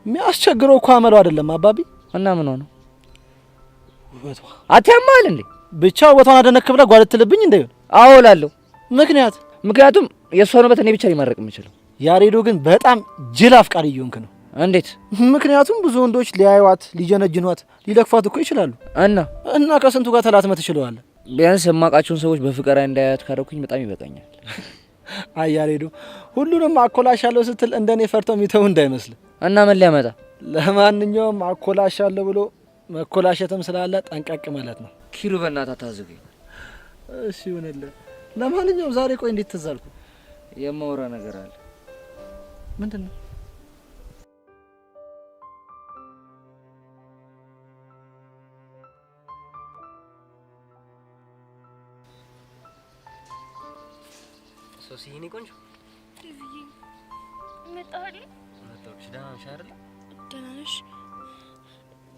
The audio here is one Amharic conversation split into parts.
የሚያስቸግረው እኮ አመለው አይደለም አባቢ። እና ምን ሆነ? ውበቷ አትያማል እንዴ? ብቻ ውበቷን አደነክ ብለህ ጓደትልብኝ እንዴ? አዎ እላለሁ። ምክንያቱም የሷን ውበት እኔ ብቻ ሊማረቅ የምችለው። ያሬዶ ግን በጣም ጅል አፍቃሪ እየሆንክ ነው። እንዴት? ምክንያቱም ብዙ ወንዶች ሊያዩዋት፣ ሊጀነጅኗት፣ ሊለክፋት እኮ ይችላሉ። እና ከስንቱ ጋር ተላትመህ ትችለዋለህ? ቢያንስ የማውቃቸውን ሰዎች በፍቅር እንዳያዩት ካደረኩኝ በጣም ይበቃኛል። አይ ያሬዶ ሁሉንም አኮላሻለሁ ስትል እንደኔ ፈርተው የሚተው እንዳይመስል። እና ምን ሊያመጣ? ለማንኛውም አኮላሻለሁ ብሎ መኮላሸትም ስላለ ጠንቀቅ ማለት ነው። ኪሩ በእናትህ አታዝገኝ። እሺ ይሁንልህ። ለማንኛውም ዛሬ ቆይ እንዴት ትዝ አልኩ? የማወራ ነገር አለ። ምንድነው? ሶሲ የኔ ቆንጆ ዲቪዬ መጣህ? መጣሁሽ። ደህና ነሽ አይደል? ደህና ነሽ?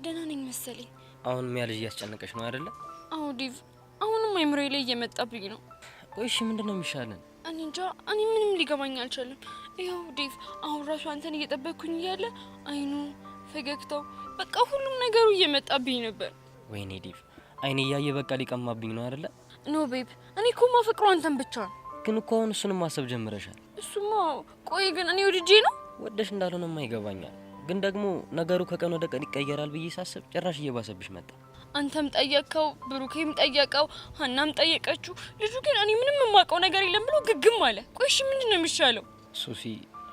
ደህና ነኝ መሰለኝ። አሁን ሚያ ልጅ እያስጨነቀሽ ነው አይደለ? አዎ ዲቭ፣ አሁንም አይምሮዬ ላይ እየመጣብኝ ነው። ቆይ እሺ ምንድነው የሚሻለን? እኔ እንጃ፣ እኔ ምንም ሊገባኝ አልቻለም። ይኸው ዲቭ፣ አሁን ራሱ አንተን እየጠበቅኩኝ እያለ አይኑ፣ ፈገግታው፣ በቃ ሁሉም ነገሩ እየመጣብኝ ነበር። ወይኔ ዲቭ፣ አይኔ እያየ በቃ ሊቀማብኝ ነው አይደለ? ኖ ቤብ፣ እኔ እኮ ማፈቅረው አንተን ብቻ ነው። ግን እኮ አሁን እሱንም ማሰብ ጀምረሻል። እሱማ ቆይ ግን እኔ ወድጄ ነው? ወደሽ እንዳልሆነማ ይገባኛል። ግን ደግሞ ነገሩ ከቀን ወደ ቀን ይቀየራል ብዬ ሳስብ ጭራሽ እየባሰብሽ መጣ። አንተም ጠየቀው፣ ብሩኬም ጠየቀው፣ ሀናም ጠየቀችው። ልጁ ግን እኔ ምንም የማውቀው ነገር የለም ብሎ ግግም አለ። ቆይ እሺ ምንድነው የሚሻለው? ሶሲ፣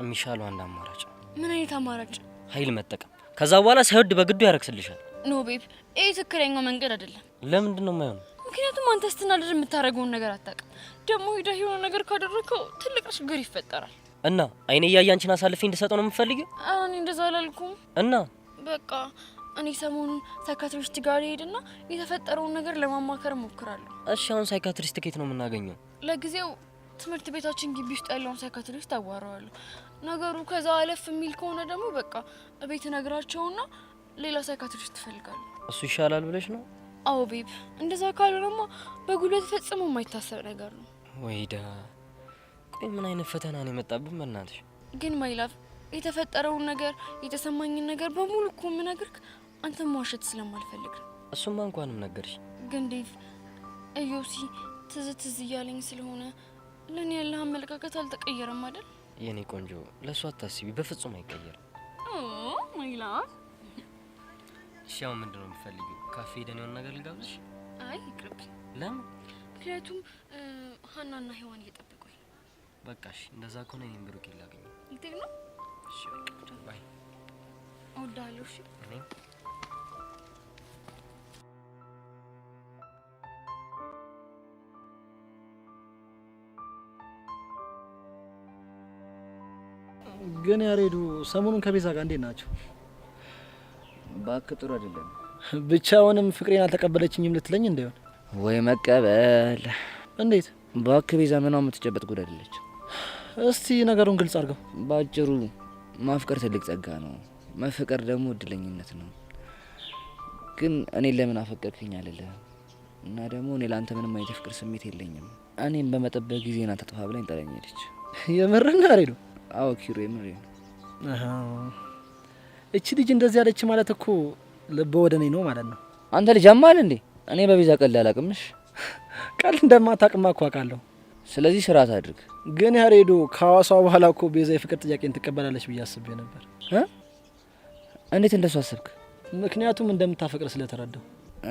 የሚሻለው አንድ አማራጭ። ምን አይነት አማራጭ? ኃይል መጠቀም። ከዛ በኋላ ሳይወድ በግዱ ያረክስልሻል። ኖ ቤብ፣ ይሄ ትክክለኛው መንገድ አይደለም። ለምንድነው የማይሆነው? ምክንያቱም አንተ ስትናደድ የምታደርገውን ነገር አታውቅም። ደግሞ ሄደህ የሆነ ነገር ካደረከው ትልቅ ችግር ይፈጠራል። እና አይኔ እያየ አንቺን አሳልፌ እንድሰጠው ነው የምትፈልጊው? እኔ እንደዛ አላልኩም። እና በቃ እኔ ሰሞኑን ሳይካትሪስት ጋር ሄድና የተፈጠረውን ነገር ለማማከር ሞክራለሁ። እሺ አሁን ሳይካትሪስት ከየት ነው የምናገኘው? ለጊዜው ትምህርት ቤታችን ግቢ ውስጥ ያለውን ሳይካትሪስት አዋራዋለሁ። ነገሩ ከዛ አለፍ የሚል ከሆነ ደግሞ በቃ እቤት ነግራቸውና ሌላ ሳይካትሪስት ትፈልጋለሁ። እሱ ይሻላል ብለሽ ነው? አዎ ቤብ፣ እንደዛ ካልሆነማ በጉልበት ፈጽሞ የማይታሰብ ነገር ነው። ወይዳ፣ ቆይ ምን አይነት ፈተና ነው የመጣብን? በእናትሽ ግን ማይላፍ፣ የተፈጠረውን ነገር የተሰማኝን ነገር በሙሉ እኮ የምነግርህ አንተም መዋሸት ስለማልፈልግ ነው። እሱማ እንኳንም ነገርሽ። ግን ዴቭ፣ እዮሲ ትዝ እያለኝ ስለሆነ ለኔ ያለህ አመለካከት አልተቀየረም አይደል? የኔ ቆንጆ፣ ለሱ አታስቢ፣ በፍጹም አይቀየርም። ማይላፍ፣ እሺ አሁን ምንድነው የምትፈልጊው? ካፌ ሄደን የሆነ ነገር ልጋብዝሽ? አይ ይቅርብኝ። ለምን? ምክንያቱም ሀናና ሔዋን እየጠበቁኝ። በቃ እሺ፣ እንደዛ ከሆነ እኔም ብሩክ ላገኝ። እንዴት ነው? እሺ በቃ ባይ። እወዳለሁ። እሺ እኔም ግን ያሬዱ ሰሞኑን ከቤዛ ጋር እንዴት ናቸው? እባክህ ጥሩ አይደለም። ብቻውንም ፍቅሬን አልተቀበለችኝም ልትለኝ እንደሆነ? ወይ መቀበል። እንዴት? እባክህ ቤዛ ምኗ የምትጨበጥ ጉድ አይደለች። እስቲ ነገሩን ግልጽ አድርገው። ባጭሩ ማፍቀር ትልቅ ጸጋ ነው፣ መፈቀር ደግሞ እድለኝነት ነው። ግን እኔ ለምን አፈቀርክኝ አልልህም። እና ደግሞ እኔ ለአንተ ምንም አይነት ፍቅር ስሜት የለኝም። እኔም በመጠበቅ ጊዜ ና ተጥፋ ብላኝ ጠለኝ ሄደች። የምርና ያሬዱ? አዎ ኪሩ የምር ነው። እቺ ልጅ እንደዚህ ያለች ማለት እኮ ልብ ወደ እኔ ነው ማለት ነው። አንተ ልጅ አማል እንዴ? እኔ በቤዛ ቀልድ አላቅምሽ። ቀልድ እንደማታቅማ እኮ አውቃለሁ። ስለዚህ ስርዓት አድርግ። ግን ያሬዱ ከሐዋሳው በኋላ እኮ ቤዛ የፍቅር ጥያቄን ትቀበላለች ብዬ አስቤ ነበር። እንዴት እንደሱ አሰብክ? ምክንያቱም እንደምታፈቅር ስለተረዳው።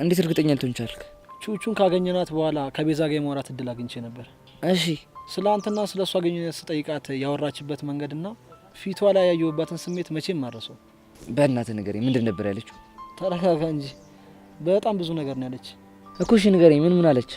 እንዴት እርግጠኛ ልትሆን ቻልክ? ቹቹን ካገኘናት በኋላ ከቤዛ ጋር የማውራት እድል አግኝቼ ነበር። እሺ ስለ አንተና ስለ እሷ ግንኙነት ስጠይቃት ያወራችበት መንገድና ፊቷ ላይ ያየሁባትን ስሜት መቼም ማረሰው። በእናትህ ንገረኝ፣ ምንድን ነበር ያለችው? ተረጋጋ እንጂ በጣም ብዙ ነገር ነው ያለች እኮ። እሺ ንገረኝ፣ ምን አለች?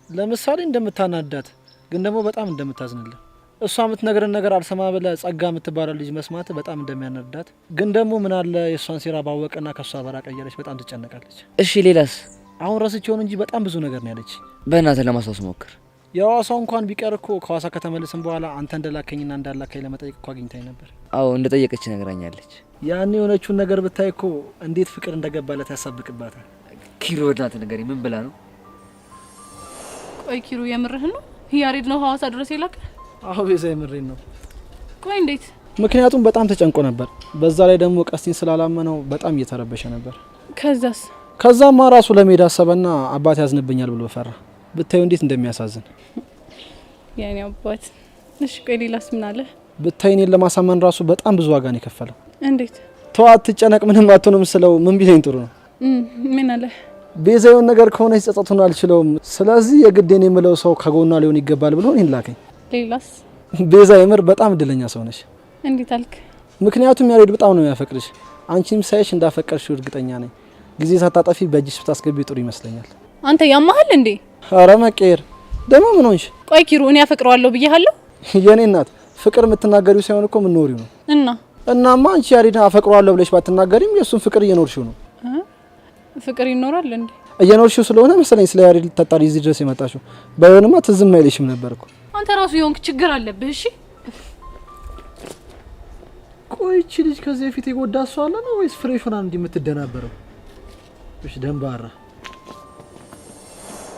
ለምሳሌ እንደምታናዳት ግን ደግሞ በጣም እንደምታዝንልህ፣ እሷ የምትነግረን ነገር አልሰማ ብለህ ጸጋ የምትባለው ልጅ መስማት በጣም እንደሚያናዳት፣ ግን ደግሞ ምን አለ የእሷን ሴራ ባወቀና ከእሷ በራቀ እያለች በጣም ትጨነቃለች። እሺ ሌላስ? አሁን ረስቼውን እንጂ በጣም ብዙ ነገር ነው ያለች። በእናትህ ለማስታወስ ሞክር። የሐዋሳው እንኳን ቢቀር እኮ ከሐዋሳ ከተመለስን በኋላ አንተ እንደላከኝና እንዳላከኝ ለመጠየቅ እኮ አግኝታኝ ነበር። አዎ እንደጠየቀች ነግራኛለች። ያኔ የሆነችውን ነገር ብታይ እኮ እንዴት ፍቅር እንደገባለት ያሳብቅባታል። ኪሩ በእናትህ ንገረኝ፣ ምን ብላ ነው? ቆይ ኪሩ የምርህን ነው? ያሬድ ነው ሐዋሳ ድረስ የላከ? አዎ ቤዛ የምሬን ነው። ቆይ እንዴት? ምክንያቱም በጣም ተጨንቆ ነበር። በዛ ላይ ደግሞ ቀስቲን ስላላመነው በጣም እየተረበሸ ነበር። ከዛስ? ከዛማ ራሱ ለመሄድ አሰበና አባት ያዝንብኛል ብሎ ፈራ። ብታዩ እንዴት እንደሚያሳዝን የኔ አባት። እሺ ቆይ ሌላስ ምን አለ? ብታይ እኔን ለማሳመን ራሱ በጣም ብዙ ዋጋ ነው የከፈለው። እንዴት? ተዋት ትጨነቅ ምንም አትሆንም ስለው ምን ቢለኝ ጥሩ ነው? ምን አለ? ቤዛ የሆነ ነገር ከሆነ ጸጸቱን አልችለውም። ስለዚህ የግዴን የምለው ሰው ከጎኗ ሊሆን ይገባል ብሎ እኔን ላከኝ። ሌላስ? ቤዛ የምር በጣም እድለኛ ሰው ነሽ። እንዴት አልክ? ምክንያቱም ያሬድ በጣም ነው የሚያፈቅርሽ። አንቺም ሳይሽ እንዳፈቀርሽው እርግጠኛ ነኝ። ጊዜ ሳታጠፊ በእጅሽ ብታስገቢ ጥሩ ይመስለኛል። አንተ ያማሃል እንዴ? አረ መቀየር ደግሞ ምን ሆንሽ? ቆይ ኪሩ እኔ አፈቅረዋለሁ ብዬሃለሁ? የኔ እናት ፍቅር የምትናገሪው ሳይሆን እኮ ምን ኖሪው ነው። እናማ አንቺ ያሬድ አፈቅረዋለሁ ብለሽ ባትናገሪም የሱን ፍቅር እየኖርሽው ነው። ፍቅር ይኖራል እንዴ? እየኖርሽው ስለሆነ መሰለኝ ስለ ያሬድ ልታጣሪ እዚህ ድረስ የመጣሽው። ባይሆንማ ትዝም አይልሽም ነበር እኮ። አንተ ራሱ የሆንክ ችግር አለብህ። እሺ ቆይ እቺ ልጅ ከዚህ በፊት የጎዳ ሰው አለ ነው ወይስ ፍሬሽ ሆና እንዲህ የምትደናበረው? እሺ ደንባራ።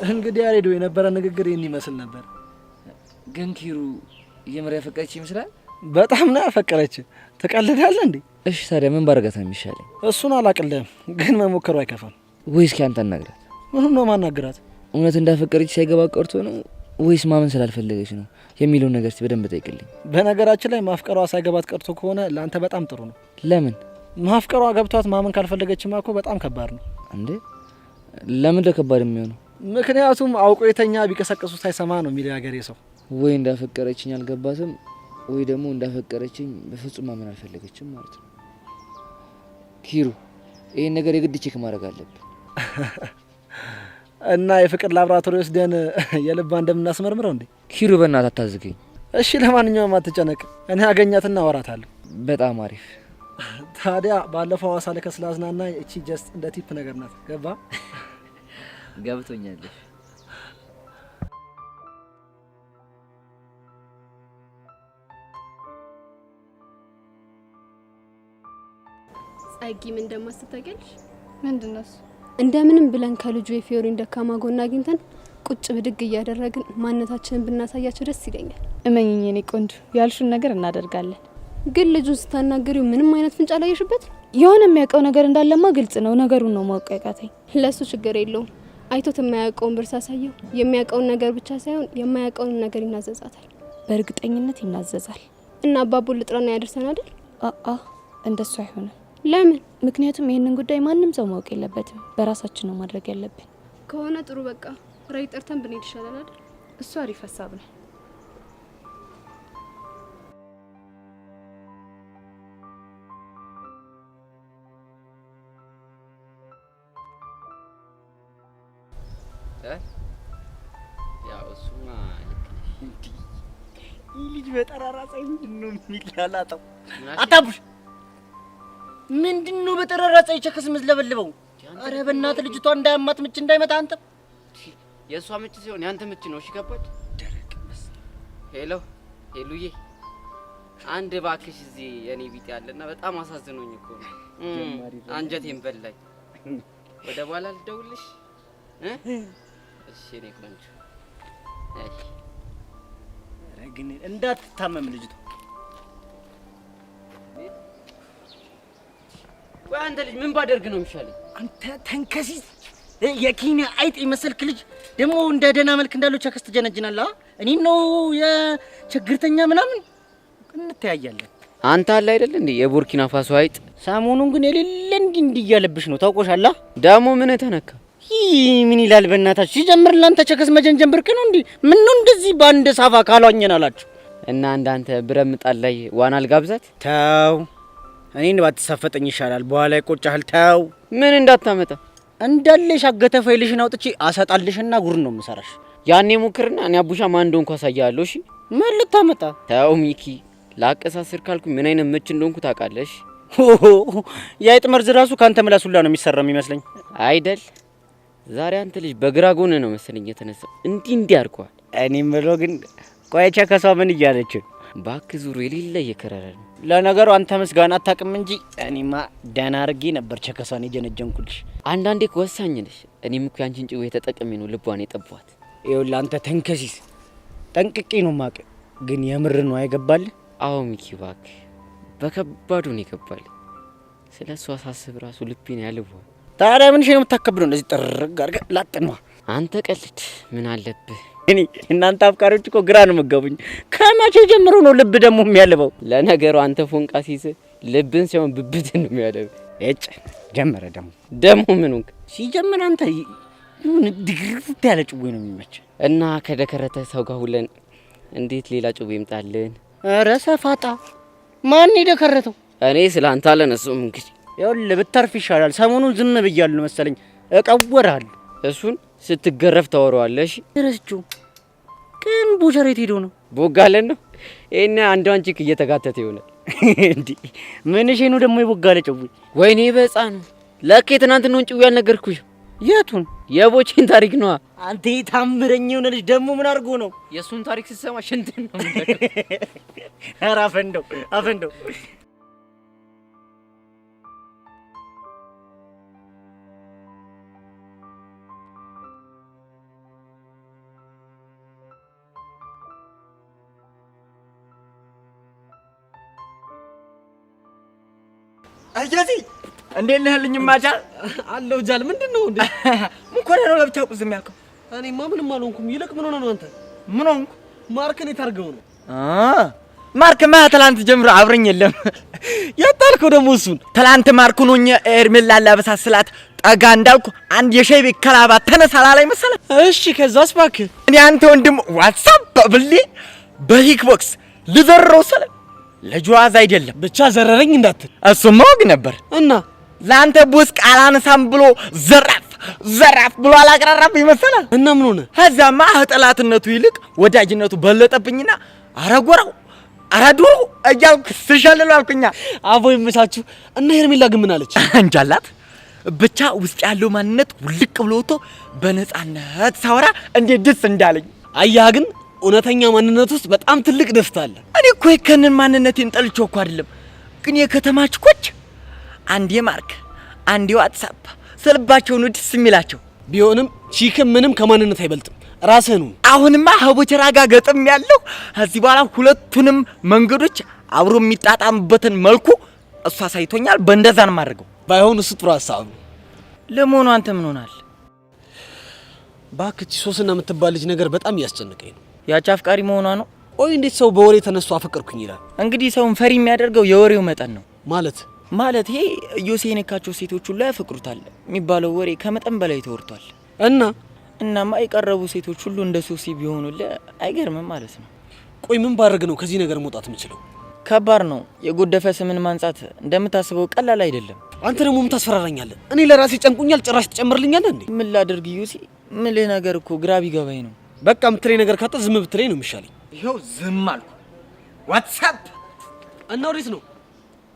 እንግዲህ ያሬድ የነበረ ንግግር ይሄን ይመስል ነበር። ግን ኪሩ የምር ያፈቀረች ይመስላል። በጣም ነው ያፈቀረች። ተቀልዳለህ እንዴ? እሺ ታዲያ ምን ባረጋት ነው የሚሻለኝ? እሱን አላቅልህም፣ ግን መሞከሩ አይከፋም። ወይስ እስኪ አናግራት። ምንም ነው ማናግራት? እውነት እንዳፈቀረች ሳይገባ ቀርቶ ነው ወይስ ማመን ስላልፈለገች ነው የሚለውን ነገር በደንብ ጠይቅልኝ። በነገራችን ላይ ማፍቀሯ ሳይገባት ቀርቶ ከሆነ ለአንተ በጣም ጥሩ ነው። ለምን? ማፍቀሯ ገብቷት ማመን ካልፈለገችማ እኮ በጣም ከባድ ነው። እንዴ ለምን ለከባድ የሚሆነው? ምክንያቱም አውቆ የተኛ ቢቀሰቅሱ ሳይሰማ ነው የሚለው ያገሬ ሰው። ወይ እንዳፈቀረችኝ አልገባትም ወይ ደግሞ እንዳፈቀረችኝ በፍጹም ማመን አልፈለገችም ማለት ነው። ኪሩ ይሄን ነገር የግድ ቼክ ማድረግ አለብን። እና የፍቅር ላብራቶሪ ወስደን የልባ እንደምናስመርምረው እንዴ? ኪሩ በእናትህ አታዝገኝ። እሺ ለማንኛውም አትጨነቅ፣ እኔ አገኛትና አወራታለሁ። በጣም አሪፍ። ታዲያ ባለፈው ሐዋሳ ላይ ከስላዝናና እቺ ጀስት እንደ ቲፕ ነገር ናት። ገባ? ገብቶኛል። ጸጊ ምን እንደማስተታገልሽ? ምንድነው? እንደምንም ብለን ከልጁ የፊዮሪን ደካማ ጎን አግኝተን ቁጭ ብድግ እያደረግን ማንነታችንን ብናሳያቸው ደስ ይለኛል። እመኝኝ የኔ ቆንጆ፣ ያልሹን ነገር እናደርጋለን። ግን ልጁን ስታናገሪው ምንም አይነት ፍንጭ አላየሽበት? የሆነ የሚያውቀው ነገር እንዳለማ ግልጽ ነው። ነገሩን ነው ማወቅ ያቃተኝ። ለሱ ችግር የለውም። አይቶት የማያውቀውን ብር ሳሳየው የሚያውቀውን ነገር ብቻ ሳይሆን የማያውቀውን ነገር ይናዘዛታል። በእርግጠኝነት ይናዘዛል። እና አባቡን ልጥራና ያደርሰን አይደል? እንደሱ አይሆንም። ለምን? ምክንያቱም ይሄንን ጉዳይ ማንም ሰው ማወቅ የለበትም። በራሳችን ነው ማድረግ ያለብን። ከሆነ ጥሩ፣ በቃ ራይ ጠርተን ብንሄድ ይሻላል አይደል? እሱ አሪፍ ሀሳብ ነው። ያው እሱማ ልጅ በጠራራ ፀሐይ ምንድነው የሚላላጠው? አታቡሽ ምንድነው በጠራራ ፀሐይ ቸከስ ምዝለበልበው? አረ በእናትህ ልጅቷ እንዳያማት ምች እንዳይመታ አንተ። የእሷ ምች ሲሆን ያንተ ምች ነው። እሺ ገባች? ደረቅ በስ ሄሎ ሄሉዬ፣ አንድ ባክሽ እዚህ የኔ ቢጤ ያለና በጣም አሳዝኖኝ እኮ ነው። አንጀቴን በላኝ። ወደ በኋላ ልደውልሽ እሺ እኔ ቆንጆ። እሺ ግን እንዳትታመም ልጅቷ። ወይ አንተ ልጅ ምን ባደርግ ነው የሚሻለኝ? አንተ ተንከሲስ የኪኒያ አይጥ የመሰልክ ልጅ ደግሞ እንደ ደህና መልክ እንዳለው ቸከስ ትጀነጅናለህ። እኔም ነው የችግርተኛ ምናምን እንተያያለን። አንተ አለ አይደል እንዴ የቡርኪና ፋሶ አይጥ። ሰሞኑን ግን የሌለ እንዲህ እያለብሽ ነው ታውቆሻላ። ደግሞ ምን ተነካ? ምን ይላል በእናታችሁ? ሲጀምር ላንተ ቸከስ መጀንጀን ብርቅ ነው እንዴ? ምን ነው እንደዚህ በአንድ ሳፋ ካሏኘን አላችሁ? እና እንዳንተ ብረት ምጣድ ላይ ዋና አልጋብዛት። ተው እኔን ባትሳፈጠኝ ይሻላል። በኋላ ይቆጫል። ተው ምን እንዳታመጣ እንዳለሽ አገተ ፋይልሽን አውጥቼ አሰጣልሽና ጉር ነው የምሰራሽ። ያኔ ሙክርና እኔ አቡሻ ማን እንደሆንኩ አሳያለሁ። እሺ ምን ልታመጣ? ተው ሚኪ፣ ላቀሳስር ካልኩ ምን አይነት ምች እንደሆንኩ ታውቃለሽ? የአይጥ መርዝ ራሱ ካንተ ምላሱላ ነው የሚሰራ የሚመስለኝ አይደል? ዛሬ አንተ ልጅ በግራ ጎን ነው መሰለኝ የተነሳው። እንዲህ አርኳል። እኔም ብሎ ግን ቆይ ቸከሷ ምን እያለች? ባክ ዙሩ የሌለ እየከረረ ነው። ለነገሩ አንተ ምስጋና አታውቅም እንጂ እኔማ ደህና አድርጌ ነበር ቸከሷን የጀነጀንኩልሽ። አንዳንዴ እኮ ወሳኝ ነሽ። እኔም እኮ ያንቺን ጭዌ ተጠቅሜ ነው ልቧን የጠቧት። ይኸውልህ አንተ ተንከሲስ ጠንቅቄ ነው ማቅ። ግን የምር ነው አይገባልህ? አዎ ሚኪ ባክ በከባዱ ነው ይገባል። ስለ እሷ ሳስብ ራሱ ልቤን ያልቧል። ታዲያ ምን ነው የምታከብደው? እንደዚህ ጥርግ አድርገህ ላጥነዋ። አንተ ቀልድ ምን አለብህ? እኔ እናንተ አፍቃሪዎች እኮ ግራ ነው የምትገቡኝ። ከመቼ ጀምሮ ነው ልብ ደግሞ የሚያልበው? ለነገሩ አንተ ፎንቃ ሲይዝ ልብን ሲሆን ብብትን ነው የሚያልበው። እጭ ጀመረ ደግሞ ምን ሆንክ? ሲጀምር አንተ ምን ድግርት ያለ ጭዌ ነው የሚመች እና ከደከረተ ሰው ጋር ሁለን እንዴት ሌላ ጭዌ ይምጣልን? ኧረ ሰፋጣ ማን የደከረተው? እኔ ስለ አንተ አለነሱም እንግዲህ ይኸውልህ ብታርፍ ይሻላል። ሰሞኑን ዝም ብያለሁ መሰለኝ እቀወራለሁ። እሱን ስትገረፍ ታወራዋለህ። እሺ ረስቹ ግን ቡሸሬት ሄዶ ነው ቦጋለን ነው እኔ አንዷን ቺክ እየተጋተተ ይሆናል እንዴ? ምን እሺ ነው ደግሞ የቦጋለ ጭዌ? ወይኔ በሕፃኑ ለኬ ትናንት ነው ጭዌ ያልነገርኩሽ። የቱን? የቦቼን ታሪክ ነው። አንተ ታምረኝ የሆነ ልጅ ደግሞ ምን አድርጎ ነው? የሱን ታሪክ ስትሰማ ሽንትን ነው የምትለው። ኧረ አፈንደው አያዚ እንዴት ነህልኝ? ማቻል አለው ጃል ምንድነው እንዴ? ምን ኮነ ነው ለብቻው ዝም ያልከው? እኔማ ምንም አልሆንኩም። ይልቅ ምን ሆነ ነው አንተ? ምን ሆንኩ? ማርክን የታርገው ነው? ማርክማ ትላንት ጀምሮ አብረኝ የለም። ያጣልከው ደግሞ እሱን። ትላንት ማርኩን ሆኜ ኤርሜላ ላበሳስላት ጠጋ እንዳልኩ አንድ የሸይ ቤት ከላባት ተነሳላ ላይ መሰለ። እሺ ከዛስ እባክህ እኔ አንተ ወንድም ዋትስአፕ ብሌ በሂክቦክስ ልዘረው ሰለ ለጇዝ አይደለም ብቻ ዘረረኝ እንዳትል። እሱማ ወግ ነበር እና ላንተ ቡስቅ አላነሳም ብሎ ዘራፍ ብሎ አላቀራራብ ይመስላል። እና ምን ሆነ? ከዛማ ጠላትነቱ ይልቅ ወዳጅነቱ በለጠብኝና አረጎራው አራዱሩ እያልኩ ስሸልል አልኩኛ። አቦ ይመቻችሁ። እና ሄርሜላ ግን ምን አለች? እንጃላት ብቻ ውስጥ ያለው ማንነት ውልቅ ብሎ ወጥቶ በነጻነት ሳወራ እንዴት ደስ እንዳለኝ አያህ ግን እውነተኛ ማንነት ውስጥ በጣም ትልቅ ደስታ አለ። እኔ እኮ የከንን ማንነቴን ጠልቼው እኮ አይደለም፣ ግን የከተማች ኮች አንዴ ማርክ አንዴ ዋትስአፕ ስልባቸው ነው ደስ የሚላቸው። ቢሆንም ቺክም ምንም ከማንነት አይበልጥም። ራስህ ነው። አሁንማ ሀቦቸራ ጋር ገጥም ያለው ከዚህ በኋላ ሁለቱንም መንገዶች አብሮ የሚጣጣምበትን መልኩ እሷ ሳይቶኛል። በእንደዛ ነው የማደርገው። ባይሆን እሱ ጥሩ ሀሳብ ነው። ለመሆኑ አንተ ምን ሆናል? ባክቺ ሶስና የምትባል ልጅ ነገር በጣም እያስጨነቀኝ ነው። ያቺ አፍቃሪ መሆኗ ነው? ቆይ እንዴት ሰው በወሬ ተነስቶ አፈቀርኩኝ ይላል? እንግዲህ ሰውን ፈሪ የሚያደርገው የወሬው መጠን ነው። ማለት ይሄ ዮሴ የነካቸው ሴቶች ሁሉ ያፈቅሩታል የሚባለው ወሬ ከመጠን በላይ ተወርቷል። እናማ የቀረቡ ሴቶች ሁሉ እንደ ሶሲ ቢሆኑልህ አይገርምም ማለት ነው። ቆይ ምን ባደርግ ነው ከዚህ ነገር መውጣት የምችለው? ከባድ ነው። የጎደፈ ስምን ማንጻት እንደምታስበው ቀላል አይደለም። አንተ ደግሞ ምን ታስፈራራኛለህ? እኔ ለራሴ ጨንቁኛል፣ ጭራሽ ትጨምርልኛለህ እንዴ? ምን ላድርግ ዮሴ? ምልህ ነገር እኮ ግራ ቢገባኝ ነው። በቃ ምትለኝ ነገር ካጣ ዝም ብትለኝ ነው የሚሻለኝ። ይኸው ዝም አልኩ። ዋትስአፕ እና ወዴት ነው?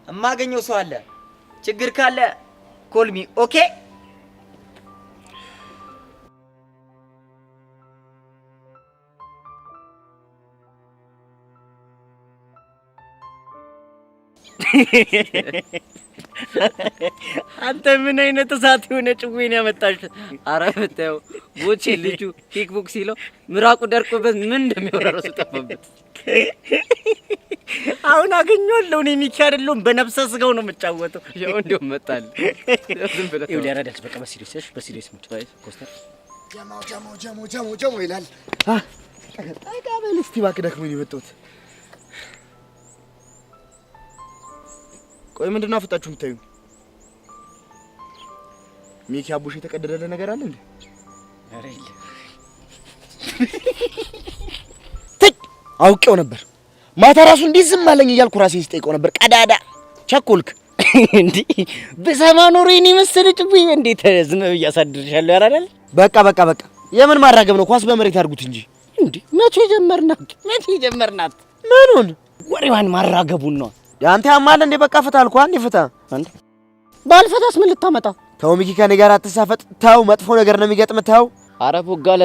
እማገኘው ሰው አለ። ችግር ካለ ኮልሚ ኦኬ። አንተ ምን አይነት እሳት የሆነ ጭዌን ያመጣሽ? አረ ብታየው ቦቼ ልጁ ኪክቦክ ሲለው ምራቁ ደርቆበት ምን እንደሚወራረሱ ጠፋበት። አሁን አገኘዋለሁ። እኔ ሚኪ አይደለሁም፣ በነፍሰ ስጋው ነው የምጫወተው። ያው እንደው መጣል ዝም ብለህ ይኸው ሊያረዳች በቃ በሲሪየስ ሙት ኮስተር ጀሞ ይላል። ጠጋ በል እስቲ እባክህ፣ ደክሞኝ የመጣሁት። ቆይ ምንድን ነው አፍጣችሁ የምታዩ? ሚኪ አቡሽ የተቀደደለ ነገር አለ እንዴ? ኧረ የለም። አውቄው ነበር። ማታ ራሱ እንዲህ ዝም አለኝ እያልኩ ራሴን ስጠይቀው ነበር። ቀዳዳ ቸኮልክ እንዴ? በሰማ ኖሮ የኔ መሰለ ጭዌ እንዴት ዝም ብዬ አሳድርሻለሁ? ያራዳል። በቃ የምን ማራገብ ነው? ኳስ በመሬት አድርጉት እንጂ። እንዴ መቼ ጀመርናት? ምኑን ወሬዋን ማራገቡን ነው። አንተ ያማል እንዴ? በቃ ፍታ አልኩህ። አንዴ ፍታ። አንተ ባልፈታስ ምን ልታመጣ? ተው ሚኪ፣ ከኔ ጋር አትሳፈጥ። ተው፣ መጥፎ ነገር ነው የሚገጥም። ተው። አረ ቦጋለ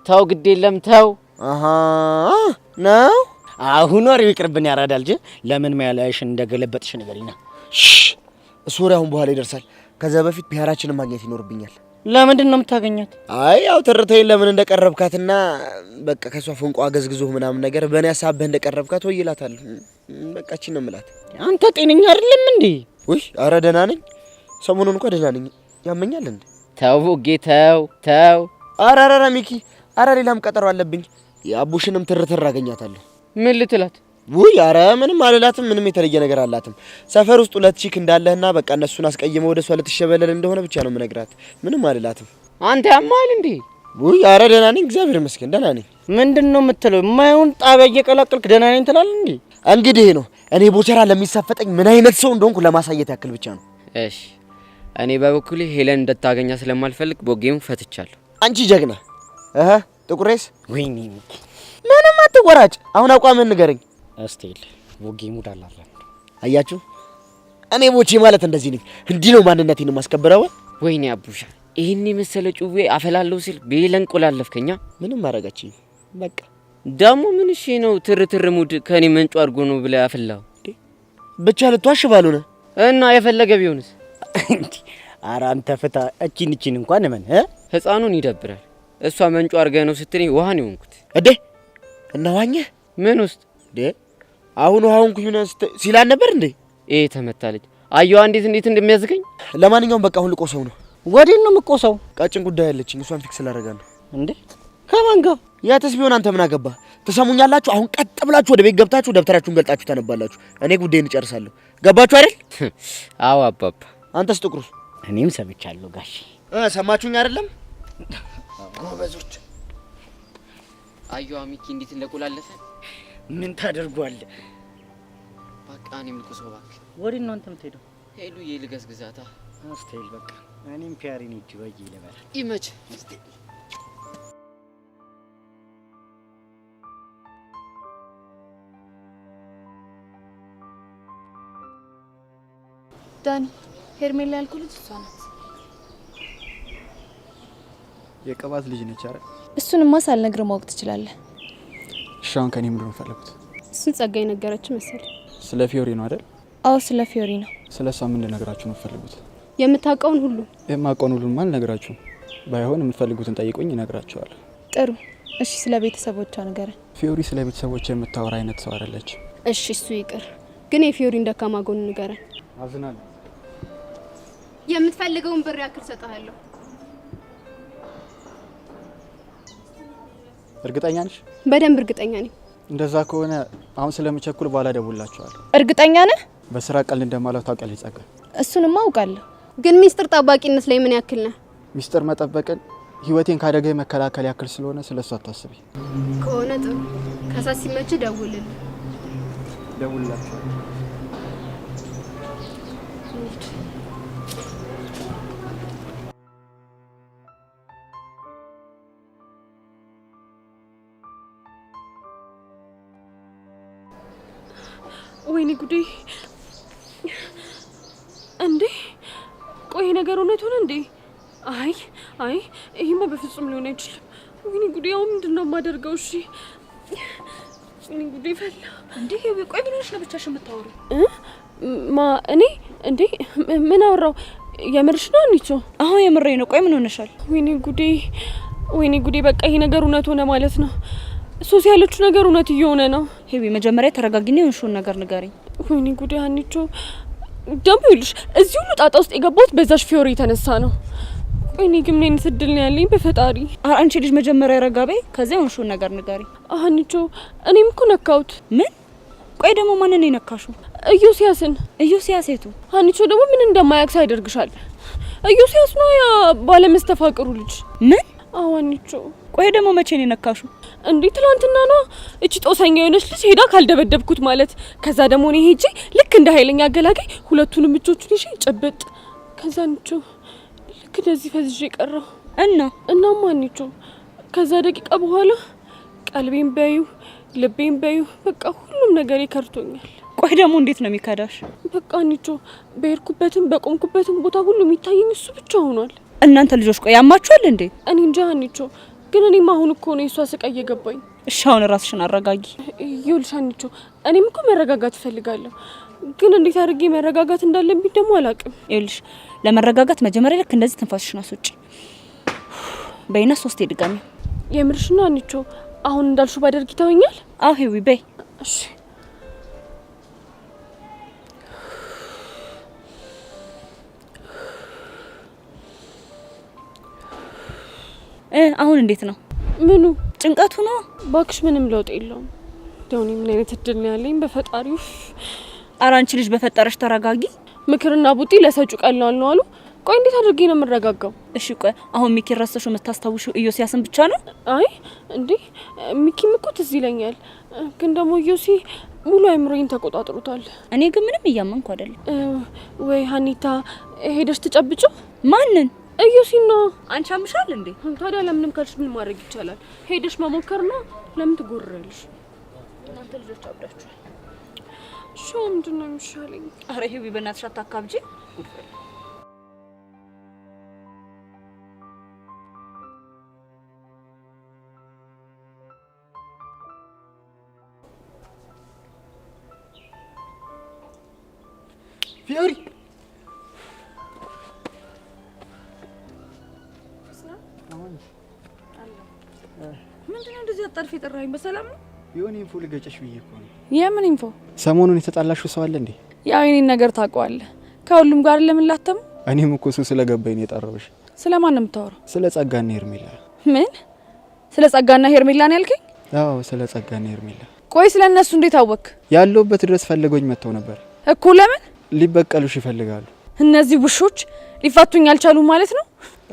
ተው፣ ግድ የለም ተው። አሃ ነው። አሁን ወሬው ይቅርብን። ያራዳል ልጅ ለምን ማያላሽ እንደገለበጥሽ ንገሪና። እሱ ወሬ አሁን በኋላ ይደርሳል። ከዛ በፊት ብሔራችንን ማግኘት ይኖርብኛል። ለምንድን ነው የምታገኛት? አይ ያው ትርተይን ለምን እንደቀረብካትና በቃ ከሷ ፎንቋ ገዝግዞ ምናምን ነገር በእኔ ሀሳብህ እንደቀረብካት ወይ ይላታለሁ። በቃ እቺ ነው የምላት። አንተ ጤነኛ አይደለም እንዴ? ውይ ኧረ ደህና ነኝ። ሰሞኑን እንኳን ደህና ነኝ። ያመኛል እንዴ? ተው ቦጌ ተው። ኧረ ሚኪ፣ ኧረ ሌላም ቀጠሮ አለብኝ። የአቡሽንም ትርትር አገኛታለሁ። ምን ልትላት? ውይ ኧረ ምንም አልላትም። ምንም የተለየ ነገር አላትም። ሰፈር ውስጥ 2 ቺክ እንዳለህና በቃ እነሱን አስቀይመው ወደ እሷ ልትሸበለል እንደሆነ ብቻ ነው የምነግራት። ምንም አልላትም። አንተ ያማል እንዴ? ውይ ኧረ ደህና ነኝ፣ እግዚአብሔር ይመስገን ደህና ነኝ። ምንድን ነው የምትለው? የማይሆን ጣቢያ እየቀላቀልክ ደህና ነኝ ትላለህ እንዴ? እንግዲህ ነው እኔ ቦቸራ ለሚሳፈጠኝ ምን አይነት ሰው እንደሆንኩ ለማሳየት ያክል ብቻ ነው። እሺ እኔ በበኩሌ ሄለን እንድታገኛ ስለማልፈልግ ቦጌም ፈትቻለሁ። አንቺ ጀግና ጥቁሬስ። ወይኔ ሚኪ ምንም አትወራጭ። አሁን አቋምን ንገረኝ። እስቴል ቦጌ ሙድ አላለ። አያችሁ እኔ ቦቼ ማለት እንደዚህ ነኝ። እንዲህ ነው ማንነቴን ማስከብረው። ወይኔ አቡሻ ይሄን መሰለ ጩቤ አፈላለው ሲል ቤለን ቆላለፍከኛ። ምንም ማረጋችኝ በቃ። ደሞ ምን እሺ ነው ትርትር ሙድ ከኔ መንጮ አድርጎ ነው ብለ አፈላው። ብቻ ልትዋሽ ባሉነ እና የፈለገ ቢሆንስ? ኧረ አንተ ፍታ። እቺን እንኳን ምን ህፃኑን ይደብራል። እሷ መንጮ አድርገ ነው ስትኔ ውሃን ይሆንኩት እዴ እና ዋኘ ምን ውስጥ ዴ አሁን ውሃውን ኩኝነ ሲላል ነበር እንዴ? ይሄ ተመታለች። አየዋ እንዴት እንደሚያዝገኝ። ለማንኛውም በቃ አሁን ልቆሰው ነው። ወዴት ነው የምቆሰው? ቀጭን ጉዳይ ያለችኝ እሷን ፊክስ ላደርጋለሁ። እንዴ ከማን ጋር? ያተስ ቢሆን አንተ ምን አገባ? ትሰሙኛላችሁ? አሁን ቀጥ ብላችሁ ወደ ቤት ገብታችሁ ደብተራችሁን ገልጣችሁ ታነባላችሁ። እኔ ጉዳይን እጨርሳለሁ። ገባችሁ አይደል? አዎ አባባ። አንተስ ጥቁሩ? እኔም ሰምቻለሁ ጋሽ። ሰማችሁኝ አይደለም? ጎበዞች። አየዋ ሚኪ እንዴት እንደቆላለፈ። ምን ታደርጓለህ? በቃ እኔም ልቆሰው እባክህ። ወዴት ነው አንተ የምትሄደው? ሄሉዬ ልገስግዛታ። አስቴል በቃ እኔም ፒያሪን እጅ ወይ ይለበል ይመች። ዳኒ ሄርሜላ ያልኩ ልጅ እሷ ናት። የቅባት ልጅ ነች አይደል? እሱንማ ሳልነግርህ ማወቅ ትችላለህ። እሺ አሁን ከኔ ምንድን ነው የምትፈልጉት? እሱን ጸጋይ ነገረች መሰል። ስለ ፊዮሪ ነው አይደል? አዎ ስለ ፊዮሪ ነው። ስለ እሷ ምን ልነግራችሁ ነው የምትፈልጉት? የምታውቀውን ሁሉ። የማውቀውን ሁሉ ማለት ነግራችሁ። ባይሆን የምትፈልጉትን ጠይቁኝ እነግራችኋለሁ። ጥሩ እሺ፣ ስለ ቤተሰቦቿ ንገረን። ፊዮሪ ስለ ቤተሰቦቿ የምታወራ አይነት ሰው አይደለች። እሺ እሱ ይቅር፣ ግን የፊዮሪን ደካማ ጎን ንገረን። አዝናለሁ። የምትፈልገውን ብር ያክል ሰጣለሁ። እርግጠኛ ነሽ? በደንብ እርግጠኛ ነኝ። እንደዛ ከሆነ አሁን ስለምቸኩል በኋላ ደውላችኋለሁ። እርግጠኛ ነህ? በስራ ቀልድ እንደማለው ታውቂያለሽ ጸጋ። እሱንማ አውቃለሁ። ግን ሚስጥር ጠባቂነት ላይ ምን ያክል ነህ? ሚስጥር መጠበቅን ህይወቴን ካደጋ መከላከል ያክል ስለሆነ ስለሱ አታስቢ። ከሆነ ጥሩ። ከሳት ሲመች ደውልልኝ። ደውልላችኋለሁ። ወይኔ ጉዴ! እንዴ ቆይ ነገር እውነት ሆነ እንዴ? አይ ይሄማ በፍጹም ሊሆን አይችልም። ወይኔ ጉዴ! አሁን ምንድነው የማደርገው? እሺ ወይኔ ጉዴ ፈላ። እንዴ ቆይ ምን ሆነሽ ነው ብቻሽን የምታወሪው? እኔ እንዴ ምን አወራው? የምርሽ ነው አንቺ? አዎ የምሬ ነው። ቆይ ምን ሆነሻል? ወይኔ ጉዴ! በቃ ይሄ ነገር እውነት ሆነ ማለት ነው። ሶሲ ያለችው ነገር እውነት እየሆነ ነው። ሄቢ መጀመሪያ ተረጋጊና የሆንሽውን ነገር ንገሪኝ። ወይኔ ጉዴ አንቺ ደም ይልሽ እዚህ ሁሉ ጣጣ ውስጥ የገባሁት በዛሽ ፊዮሪ የተነሳ ነው። ወይኔ ግን ምን አይነት እድል ነው ያለኝ በፈጣሪ። አንቺ ልጅ መጀመሪያ ረጋቤ፣ ከዛ የሆንሽውን ነገር ንገሪኝ። አንቺ እኔም እኮ ነካሁት። ምን? ቆይ ደግሞ ማንን የነካሽው? ኢዮስያስን። ኢዮስያስ የቱ? አንቺ ደግሞ ምን እንደማያክስ ያደርግሻል። ኢዮስያስ ነው ያ ባለመስተፋቅሩ ልጅ። ምን? አዎ አንቺ። ቆይ ደግሞ መቼ ነው የነካሽው? እንዴ ትላንትና ነው። እቺ ጦሰኛ የሆነች ልጅ ሄዳ ካልደበደብኩት ማለት። ከዛ ደግሞ እኔ ሄጄ ልክ እንደ ኃይለኛ አገላጋይ ሁለቱንም እጆቹን ይዤ ጭብጥ። ከዛ አንቺ ልክ እንደዚህ ፈዝዤ ቀረው እናማ አንቺ ከዛ ደቂቃ በኋላ ቀልቤን በዩ ልቤን በዩ በቃ ሁሉም ነገር ይከርቶኛል። ቆይ ደግሞ እንዴት ነው የሚከዳሽ? በቃ አንቺ በሄድኩበትም በቆምኩበትም ቦታ ሁሉ የሚታየኝ እሱ ብቻ ሆኗል። እናንተ ልጆች ቆይ ያማችኋል እንዴ? እኔ እንጃ አንቺ ግን እኔም አሁን እኮ ነው የሷ ስቃይ እየገባኝ። እሺ አሁን ራስሽን አረጋጊ። ይኸውልሽ አንቺ እኔም እኮ መረጋጋት እፈልጋለሁ። ግን እንዴት አድርጌ መረጋጋት እንዳለብኝ ደግሞ አላውቅም። ይኸውልሽ ለመረጋጋት መጀመሪያ ልክ እንደዚህ ትንፋስሽን አስወጪ በይና 3 ድጋሚ። የምርሽና አንቺ አሁን እንዳልሹ ባደርግ ይተወኛል? አዎ ሄዊ በይ። እሺ አሁን እንዴት ነው? ምኑ? ጭንቀቱ ነው? ባክሽ ምንም ለውጥ የለውም። ደውኔ ምን አይነት እድል ነው ያለኝ በፈጣሪው። ኧረ አንቺ ልጅ በፈጠረሽ ተረጋጊ። ምክርና ቡጢ ለሰጩ ቀላል ነው አሉ። ቆይ እንዴት አድርጌ ነው የምረጋጋው? እሺ ቆይ አሁን ሚኪ ረስተሽ የምታስታውሽው ኢዮስያስን ብቻ ነው? አይ እንዴ ሚኪም እኮ ትዝ ይለኛል፣ ግን ደግሞ ኢዮሲ ሙሉ አይምሮዬን ተቆጣጥሮታል። እኔ ግን ምንም እያመንኩ አይደለም። ወይ ሀኒታ ሄደሽ ትጨብጩ? ማንን? ኢዮሲን ነው። አንቺ አምሻል እንዴ? ታዲያ ለምንም ካልሽ ምን ማድረግ ይቻላል? ሄደሽ መሞከር ነው። ለምን ትጎርራለሽ? እናንተ ልጆች አብዳችኋል። ሾ ምንድን ነው የሚሻለኝ? አረ ሄዊ በእናትሽ አታካብጂ። ፊዮሪ ምንድነው እንደዚህ አጣድፍ የጠራኝ? በሰላም ነው? የሆነ ኢንፎ ልገጨሽ ብዬ እኮ ነው። የምን ኢንፎ? ሰሞኑን የተጣላሽው ሰው አለ እንዴ? ያው የኔን ነገር ታውቀዋለህ። ከሁሉም ጋር ለምን ላተም? እኔም እኮ እሱ ስለገባኝ ነው የጠራሁሽ። ስለማን ነው የምታወራው? ስለ ጸጋና ሄርሜላ። ምን? ስለ ጸጋና ሄርሜላ ነው ያልከኝ? አዎ ስለ ጸጋና ሄርሜላ። ቆይ ስለ እነሱ እንዴት አወቅ? ያለውበት ድረስ ፈልገውኝ መጥተው ነበር እኮ። ለምን? ሊበቀሉሽ ይፈልጋሉ። እነዚህ ውሾች ሊፋቱኝ አልቻሉ ማለት ነው?